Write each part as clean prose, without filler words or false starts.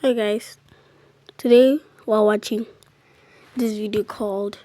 Hi guys, today we're watching this video called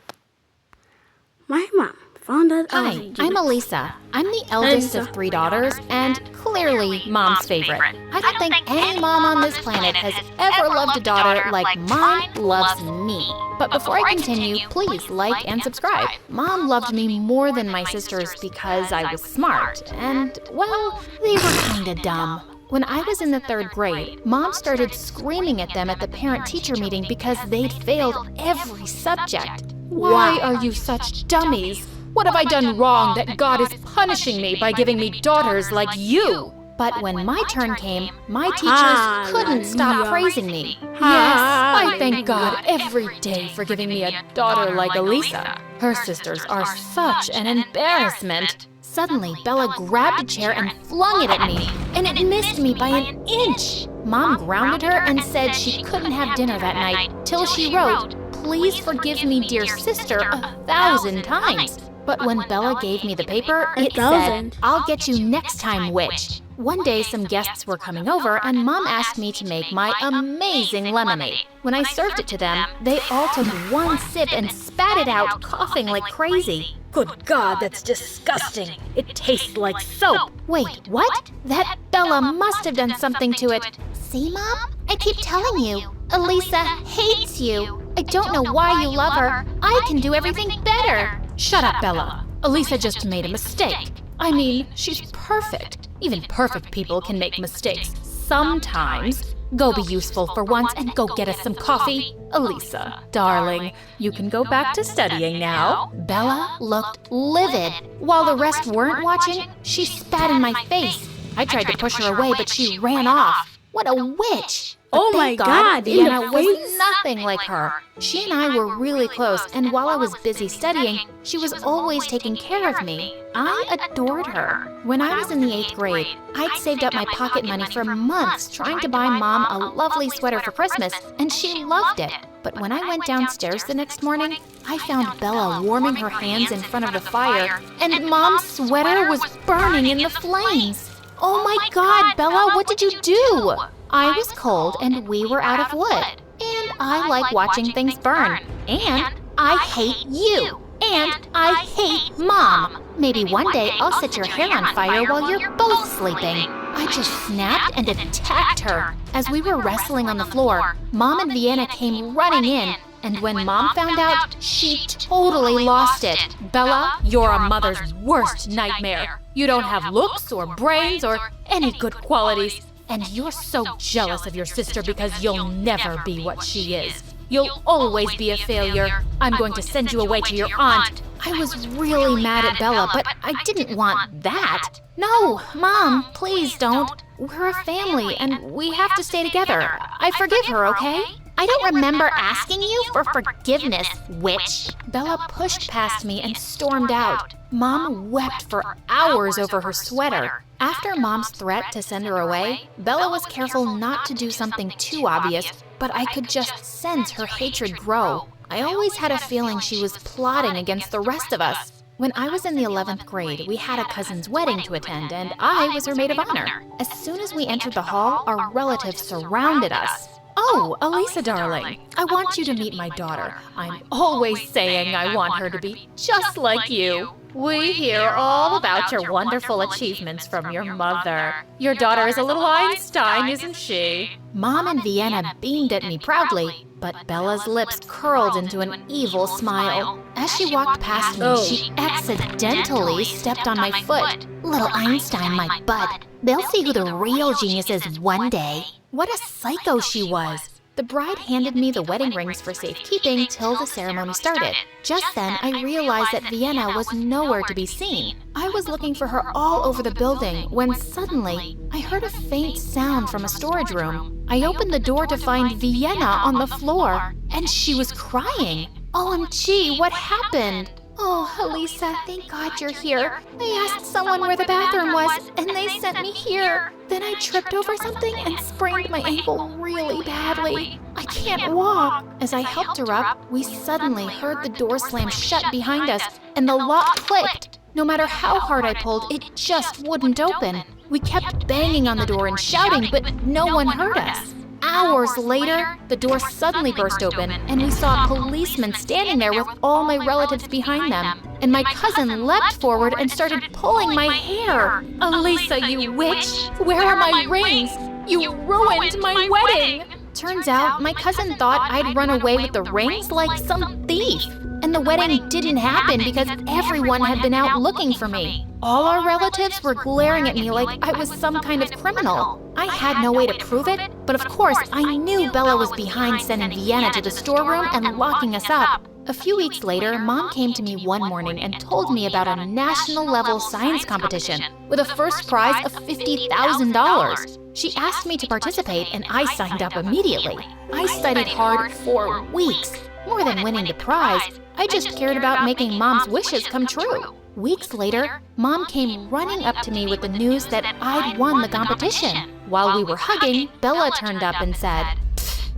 My Mom Found Out I Was Hi, a I'm Genius. Elisa. I'm the eldest of 3 daughters and clearly Mom's favorite. I don't think any mom on this planet has ever loved a daughter like mine loves me. But before I continue, please like and subscribe. Mom loved me more than my sisters because I was smart and, well, they were kinda dumb. When I was in the 3rd grade, Mom started screaming at them at the parent-teacher meeting because they'd failed every subject. Why are you such dummies? What have I done wrong that God is punishing me by giving me daughters like you? But when my turn came, my teachers couldn't stop praising me. Yes, I thank God every day for giving me a daughter like Elisa. Her sisters are such an embarrassment. Suddenly, Bella grabbed a chair and flung it at me, and it missed me by an inch. Mom grounded her and said she couldn't have dinner that night till she wrote, "Please forgive me, dear sister," 1,000 times. But when Bella gave me the paper, it said, "I'll get you next time, witch." One day, some guests were coming over, and Mom asked me to make my amazing lemonade. When I served it to them, they all took one sip and spat it out, coughing like crazy. Good God, that's disgusting. It tastes like soap. Wait, what? That Bella must have done something to it. See, Mom? I keep telling you, Elisa hates you. I don't know why you love her. I can do everything better. Shut up, Bella. Elisa just made a mistake. I mean, she's perfect. Even perfect people can make mistakes sometimes. Go be useful for once and go get us some coffee. Elisa, darling, you can go back to studying now. Bella looked livid. While the rest weren't watching, she spat in my face. I tried to push her away, but she ran off. What a witch! But Oh my thank God, in Vienna the was face? nothing like her. She and I were really close, and while I was busy studying, she was always taking care of me. I adored her. When I was in the 8th grade, I'd saved up my pocket money for months trying to buy Mom a lovely sweater for Christmas, and she loved it. But when I went downstairs the next morning, I found Bella warming her hands in front of the fire, and Mom's sweater was burning in the flames. Oh my God, Bella, what did you do? I was cold and we were out of wood. And I like watching things burn. And I hate you. And I hate Mom. Maybe one day I'll set your hair on fire while you're both sleeping. I just snapped and attacked her. As we were wrestling on the floor, Mom and Vienna came running in. And when Mom found out, she totally lost it. Bella, you're a mother's worst nightmare. You don't have looks or brains or any good qualities. And you're so jealous of your sister because you'll never be what she is. You'll always be a failure. I'm going to send you away to your aunt. I was really mad at Bella, but I didn't want that. No, Mom, please don't. We're a family and we have to stay together. I forgive her, okay? I don't remember asking you for forgiveness, witch. Bella pushed past me and stormed out. Mom wept for hours over her sweater. After Mom's threat to send her away, Bella was careful not to do something too obvious, but I could just sense her hatred grow. I always had a feeling she was plotting against the rest of us. When I was in the 11th grade, we had a cousin's wedding to attend, and I was her maid of honor. As soon as we entered the hall, our relatives surrounded us. Oh, Elisa, darling, I want you to meet my daughter. I'm always saying I want her to be just like you. We hear all about your wonderful achievements from your mother. Your daughter is a little Einstein, isn't she? Mom and Vienna beamed at me proudly, but Bella's lips curled into an evil smile. As she walked past me, she accidentally stepped on my foot. Little Einstein, my butt. They'll see who the real genius is one day. What a psycho she was. The bride handed me the wedding rings for safekeeping till the ceremony started. Just then, I realized that Vienna was nowhere to be seen. I was looking for her all over the building when suddenly, I heard a faint sound from a storage room. I opened the door to find Vienna on the floor, and she was crying. OMG, what happened? Oh, Elisa, thank God you're here. I asked someone where the bathroom was, and they sent me here. Then I tripped over something and sprained my ankle really badly. I can't walk. As I helped her up, we suddenly heard the door slam shut behind us, and the lock clicked. No matter how hard I pulled, it just wouldn't open. We kept banging on the door and shouting, but no one heard us. hours later, the door suddenly burst open and we saw a policeman standing there with all my relatives behind them. And my cousin leapt forward and started pulling my hair. Elisa, you witch! Where are my rings? You ruined my wedding! Turns out, my cousin thought I'd run away with the rings like some thief. And the wedding didn't happen because everyone had been out looking for me. All our relatives were glaring at me like I was some kind of criminal. I had no way to prove it, but of course I knew Bella was behind sending Vienna to the storeroom and locking us up. A few weeks later, Mom came to me one morning and told me about a national-level science competition with a first prize of $50,000. She asked me to participate and I signed up immediately. I studied hard for weeks. More than winning the prize, I just cared about making Mom's wishes come true. Weeks later, Mom came running up to me with the news that I'd won the competition. While we were hugging, Bella turned up and said,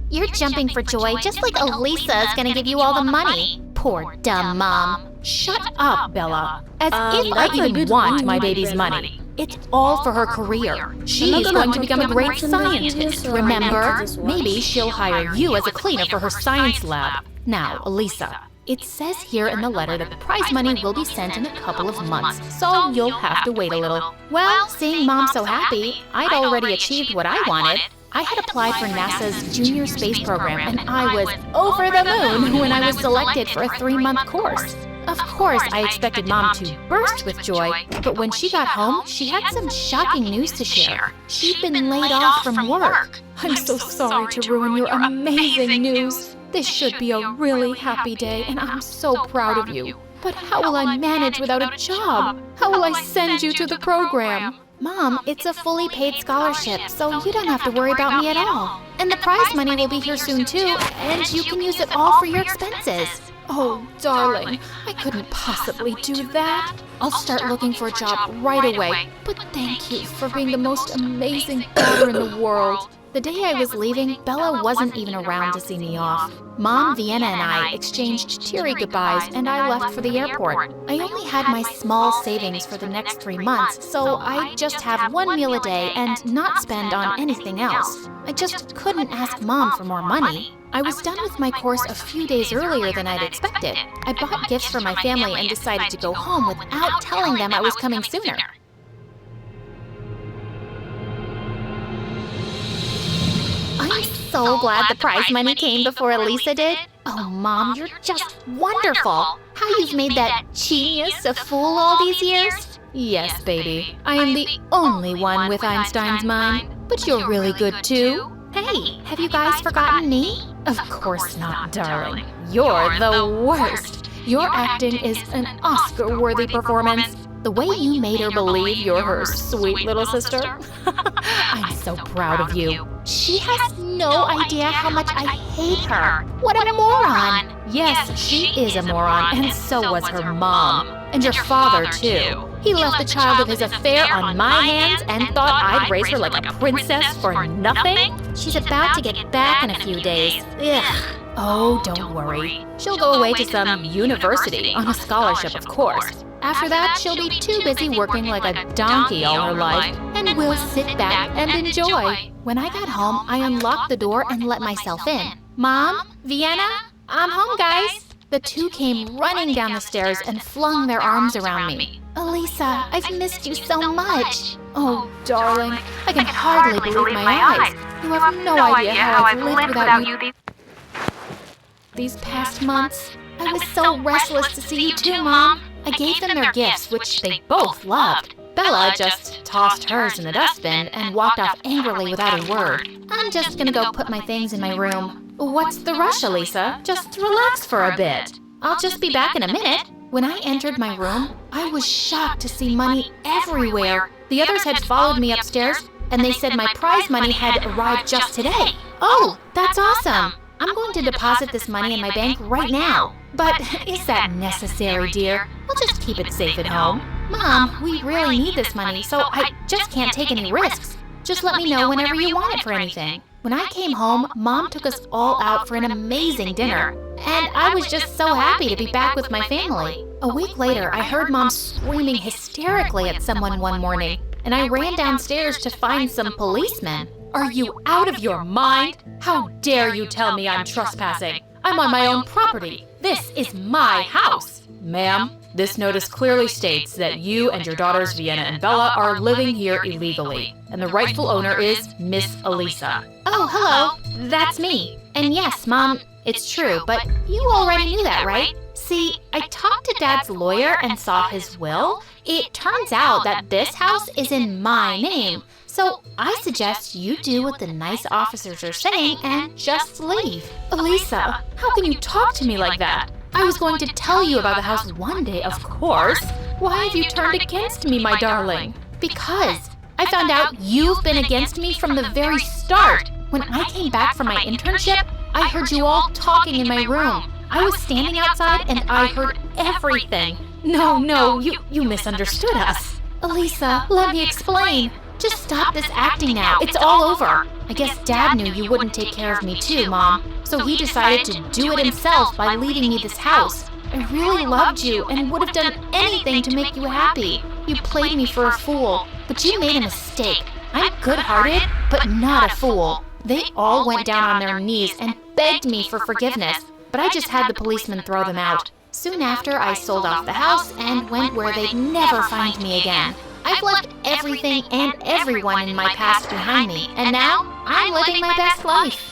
"You're jumping for joy just like Elisa's gonna give you all the money. Poor dumb Mom." Shut up, Bella. As if I even want my baby's money. It's all for her career. She's going to become a great scientist, remember? Maybe she'll hire you as a cleaner for her science lab. Now, Elisa, it says here in the letter that the prize money will be sent in a couple of months, so you'll have to wait a little. Well, seeing Mom so happy, I'd already achieved what I wanted. I had applied for NASA's Junior Space Program, and I was over the moon when I was selected for a 3-month course. Of course, I expected Mom to burst with joy, but when she got home, she had some shocking news to share. She'd been laid off from work. I'm so sorry to ruin your amazing news. This should be a really happy day, and I'm so proud of you. But how will I manage without a job? How will I send you to the program? Mom, it's a fully paid scholarship, so you don't have to worry about me at all. And the prize money will be here soon too, and you can use it all for your expenses. Oh, darling, I couldn't possibly do that. I'll start looking for a job right away. But thank you for being the most amazing daughter in the world. The day I was leaving, Bella wasn't even around to see me off. Mom, Vienna, and I exchanged teary goodbyes, and I left for the airport. I only had my small savings for the next 3 months, so I'd just have 1 meal a day and not spend on anything else. I just couldn't ask Mom for more money. I was done with my course a few days earlier than I'd expected. I bought gifts for my family and decided to go home without telling them I was coming sooner. I'm so glad the prize money came before Elisa did. Oh, Mom, you're just wonderful. How you've made that genius a fool all these years? Yes, baby. I am the only one with Einstein's mind, but you're really good too. Hey, have you guys forgotten me? Of course not, darling. You're the worst. Your acting is an Oscar-worthy performance. The way you made her believe you're her sweet little sister. I'm so proud of you. She has no idea how much I hate her. What a moron. Yes, she is a moron, and so was her mom. And your father, too. He left the child of his affair on my hands and thought I'd raise her like a princess for nothing? She's about to get back in a few days. Ugh. Oh, don't worry. She'll go away to some university on a scholarship, of course. After that, she'll be too busy working like a donkey all her life, and we'll sit back and enjoy. When I got home, I unlocked the door and let myself in. Mom, Vienna, I'm home, guys. The two came running down the stairs and flung their arms around me. Elisa, I've missed you so much. Oh, darling, I can hardly believe my eyes. You have no idea how I've lived without you these past months. I was so restless to see you too, Mom. I gave them their gifts, which they both loved. Bella just tossed hers in the dustbin and walked off angrily without a word. I'm just gonna go put my things in my room. What's the rush, Elisa? Just relax for a bit. I'll just be back in a minute. When I entered my room, I was shocked to see money everywhere. The others had followed me upstairs, and they said my prize money had arrived just today. Oh, that's awesome. I'm going to deposit this money in my bank right now. But is that necessary, dear? We'll just keep it safe at home. Mom, we really need this money, so I just can't take any risks. Just let me know whenever you want it for anything. When I came home, Mom took us all out for an amazing dinner. And I was just so happy to be back with my family. A week later, I heard Mom screaming hysterically at someone one morning, and I ran downstairs to find some policemen. Are you out of your mind? How dare you tell me I'm trespassing? I'm on my own property. This is my house. Ma'am, this notice clearly states that you and your daughters Vienna and Bella are living here illegally, and the rightful owner is Miss Elisa. Oh, hello. That's me. And yes, Mom, it's true, but you already knew that, right? See, I talked to Dad's lawyer and saw his will. It turns out that this house is in my name. So I suggest you do what the nice officers are saying and just leave. Elisa, how can you talk to me like that? I was going to tell you about the house one day, of course. Why have you turned against me, my darling? Because I found out you've been against me from the very start. When I came back from my internship, I heard you all talking in my room. I was standing outside and I heard everything. No, you misunderstood us. Elisa, let me explain. Just stop this acting now. It's all over. I guess Dad knew you wouldn't take care of me too, Mom. So he decided to do it himself by leaving me this house. I really loved you and would have done anything to make you happy. You played me for a fool, but you made a mistake. I'm good-hearted, but not a fool. They all went down on their knees and begged me for forgiveness, but I just had the policeman throw them out. Soon after, I sold off the house and went where they'd never find me again. I've left everything and everyone in my past behind me, and now I'm living my best life.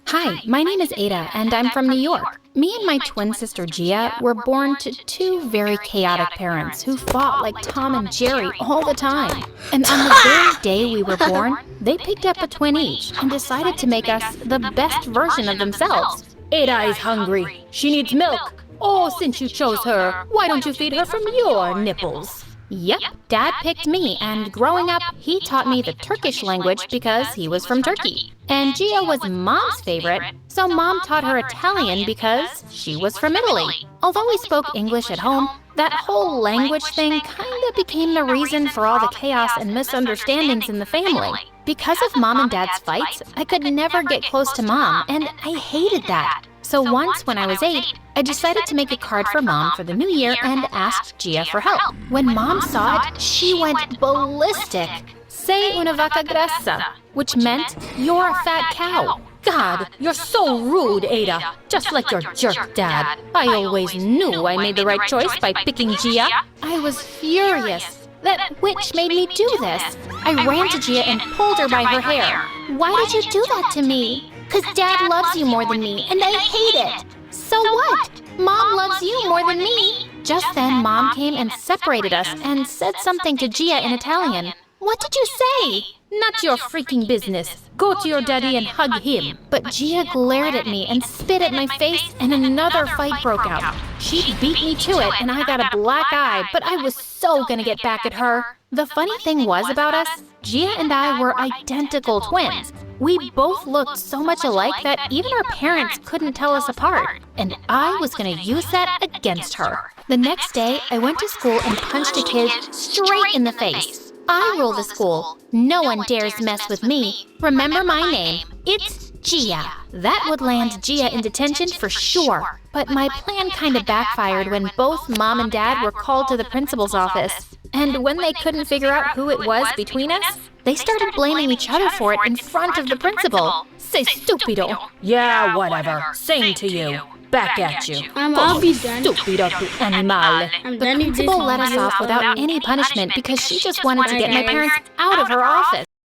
Hi, my name is Ada, and I'm from New York. Me and my twin sister Gia were born to two very chaotic parents who fought like Tom and Jerry all the time. And on the very day we were born, they picked up a twin each and decided to make us the best version of themselves. Ada is hungry. She needs milk. Oh, since you chose her, why don't you feed her from your nipples? Yep, Dad picked me, and growing up, he taught me the Turkish language because he was from Turkey. And Gia was Mom's favorite, so Mom taught her Italian because she was from Italy. Although we spoke English at home, that whole language thing kinda became the reason for all the chaos and misunderstandings in the family. Because of Mom and Dad's fights, I could never get close to Mom, and I hated that. So once, when I was 8, I decided to make a card for Mom for the new year and asked Gia for help. When Mom saw it, she went ballistic. Sei una vaca grassa, Which meant, you're a fat cow. God, you're so rude, Ada. Just like your jerk dad. I always knew I made the right choice by picking Gia. I was furious. That witch made me do this. I ran to Gia and pulled her by her hair. Why did you do that to me? 'Cause Dad loves you more than me, and I hate it. So what? Mom loves you more than me. Just then, Mom came and separated us and said something to Gia in Italian. What did you say? Not your freaking business. Go to your daddy and hug him. But Gia glared at me and spit at my face, and another fight broke out. She beat me to it, and I got a black eye, but I was so gonna get back at her. The funny thing was about us, Gia and I were identical twins. We both looked so much alike that even our parents couldn't tell us apart, and I was gonna use that against her. The next day, I went to school and punched a kid straight in the face. I rule the school. No one dares mess with me. Remember my name. It's Gia. That would land Gia in detention for sure. But my plan kinda backfired when both Mom and Dad were called to the principal's office. And when they couldn't figure out who it was between us, they started blaming each other for it in front of the principal. Say stupido. Yeah, whatever. Same to you. Back at you. I'll be done. Stupido tu animale. I'm The done with this principal let us video. off without any punishment because she just wanted to get my parents out of her office.